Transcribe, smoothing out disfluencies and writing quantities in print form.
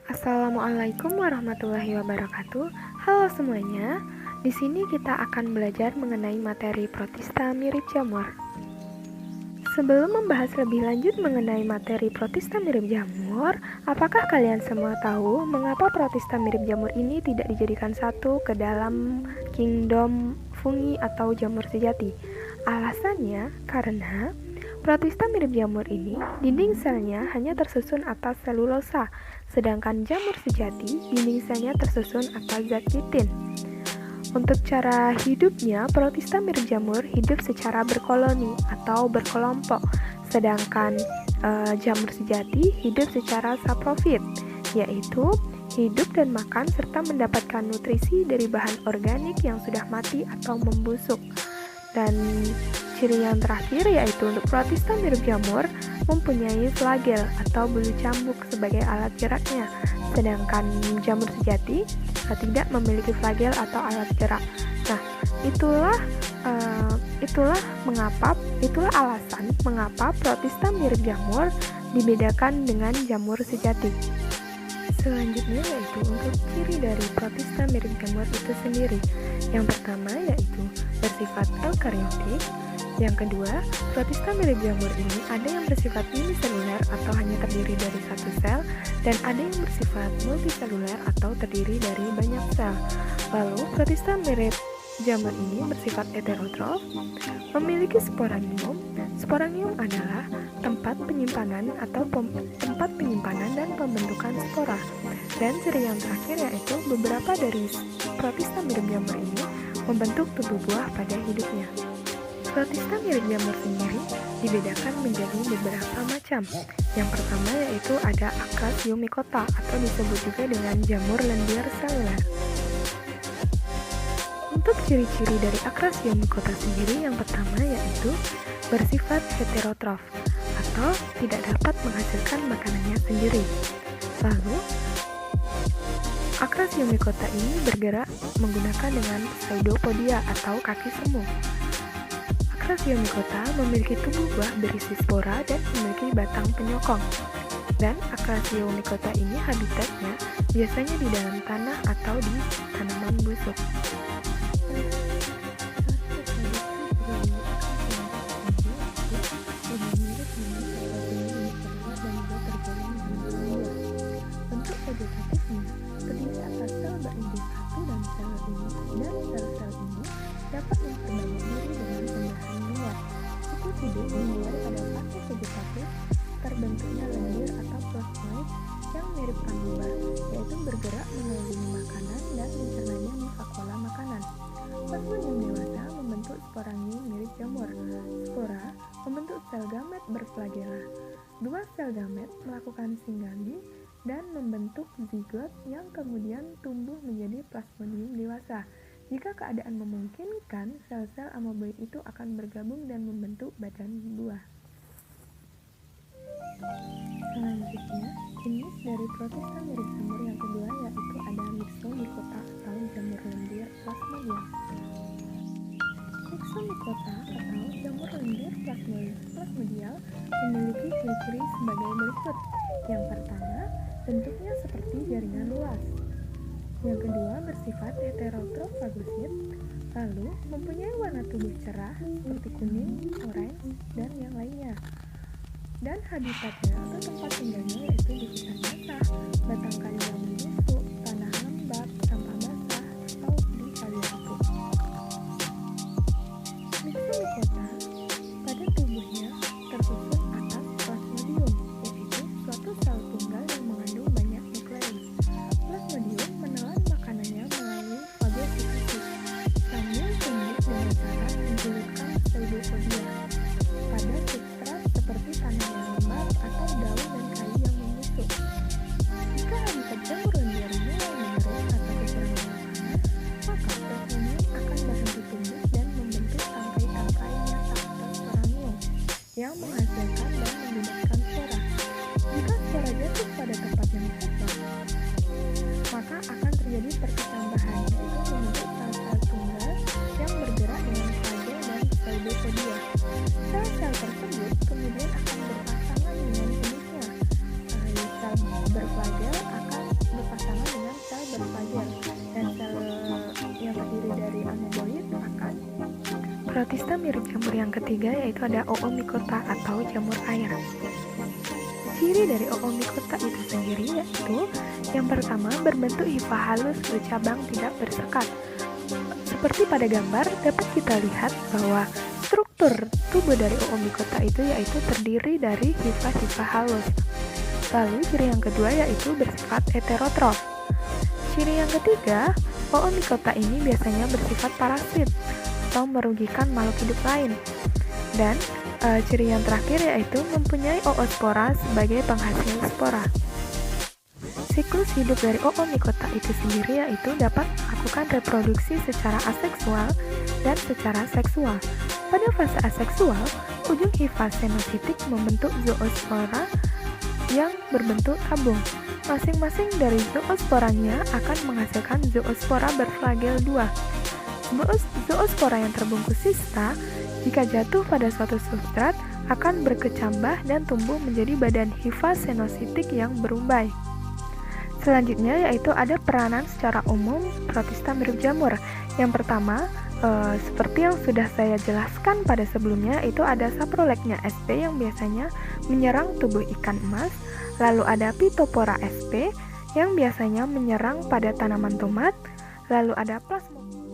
Assalamualaikum warahmatullahi wabarakatuh. Halo semuanya. Di sini kita akan belajar mengenai materi protista mirip jamur. Sebelum membahas lebih lanjut mengenai materi protista mirip jamur, apakah kalian semua tahu mengapa protista mirip jamur ini tidak dijadikan satu ke dalam kingdom fungi atau jamur sejati? Alasannya karena protista mirip jamur ini, dinding selnya hanya tersusun atas selulosa, sedangkan jamur sejati, dinding selnya tersusun atas zat kitin. Untuk cara hidupnya, protista mirip jamur hidup secara berkoloni atau berkelompok, sedangkan jamur sejati hidup secara saprofit, yaitu hidup dan makan serta mendapatkan nutrisi dari bahan organik yang sudah mati atau membusuk. Dan ciri yang terakhir yaitu untuk protista mirip jamur mempunyai flagel atau bulu cambuk sebagai alat geraknya, sedangkan jamur sejati tidak memiliki flagel atau alat gerak. Nah, itulah alasan mengapa protista mirip jamur dibedakan dengan jamur sejati. Selanjutnya yaitu untuk ciri dari protista mirip jamur itu sendiri. Yang pertama yaitu bersifat eukariotik. Yang kedua, protista mirip jamur ini ada yang bersifat uniseluler atau hanya terdiri dari satu sel, dan ada yang bersifat multiseluler atau terdiri dari banyak sel. Lalu, protista mirip jamur ini bersifat heterotrof, memiliki sporanium. Sporanium adalah tempat penyimpanan dan pembentukan spora. Dan ciri yang terakhir yaitu beberapa dari protista mirip jamur ini membentuk tubuh buah pada hidupnya. Protista mirip jamur sendiri dibedakan menjadi beberapa macam. Yang pertama yaitu ada Acrasiomycota atau disebut juga dengan jamur lendir seluler. Untuk ciri-ciri dari Acrasiomycota sendiri, yang pertama yaitu bersifat heterotrof atau tidak dapat menghasilkan makanannya sendiri. Lalu, Acrasiomycota ini bergerak menggunakan dengan pseudopodia atau kaki semu. Acrasiomycota memiliki tubuh buah berisi spora dan memiliki batang penyokong. Dan Acrasiomycota ini habitatnya biasanya di dalam tanah atau di tanaman busuk. Bentuk vegetatifnya terdiri atas sel berinduk satu dan sel-sel ini dapat memperbanyak diri dengan pembelahan luar. Siklus hidup dimulai pada fase vegetatif terbentuknya lendir atau plasmoid yang mirip amoeba, yaitu bergerak mengelilingi makanan dan mencernanya mufakula makanan. Plasmodium dewasa membentuk sporanium mirip jamur. Spora membentuk sel gamet berflagela. Dua sel gamet melakukan singgambi dan membentuk zigot yang kemudian tumbuh menjadi plasmodium dewasa. Jika keadaan memungkinkan, sel-sel amoeboid itu akan bergabung dan membentuk badan buah. Selanjutnya, jenis dari protista mirip jamur yang kedua yaitu ada Myxomycota atau jamur lendir plasmodium. Myxomycota atau jamur lendir plasmodial memiliki ciri-ciri sebagai berikut. Yang pertama, bentuknya seperti jaringan luas. Yang kedua, bersifat heterotrof fagosit, lalu mempunyai warna tubuh cerah seperti kuning, oranye, dan yang lainnya. Dan habitatnya atau tempat tinggalnya yaitu di hutan basah, batang kayu yang membusuk, tanah lembab, sampah basah, atau di kali-kali. Myxomycota pada tubuhnya tersusun atas plasmodium, yaitu suatu sel tunggal yang mengandung banyak nukleus. Plasmodium menelan makanannya melalui fagositosis sambil tumbuh dengan cara menjulurkan pseudopodia pada substrat seperti tanah yang lembab atau daun dan kayu yang membusuk. Jika habitat Protista mirip jamur yang ketiga yaitu ada Oomycota atau jamur air. Ciri dari Oomycota itu sendiri yaitu yang pertama berbentuk hifa halus bercabang tidak bersekat. Seperti pada gambar dapat kita lihat bahwa struktur tubuh dari Oomycota itu yaitu terdiri dari hifa-hifa halus. Lalu ciri yang kedua yaitu bersifat heterotrof. Ciri yang ketiga, Oomycota ini biasanya bersifat parasit atau merugikan makhluk hidup lain. Dan ciri yang terakhir yaitu mempunyai oospora sebagai penghasil spora. Siklus hidup dari Oomycota itu sendiri yaitu dapat melakukan reproduksi secara aseksual dan secara seksual. Pada fase aseksual, ujung hifa senositik membentuk zoospora yang berbentuk tabung. Masing-masing dari zoosporanya akan menghasilkan zoospora berflagel 2. Zoospora yang terbungkus sista jika jatuh pada suatu substrat akan berkecambah dan tumbuh menjadi badan hifa senositik yang berumbai. Selanjutnya yaitu ada peranan secara umum Protista mirip jamur. Yang pertama, seperti yang sudah saya jelaskan pada sebelumnya, itu ada Saprolegnia sp yang biasanya menyerang tubuh ikan emas. Lalu ada Phytophthora sp yang biasanya menyerang pada tanaman tomat. Lalu ada Plasmodium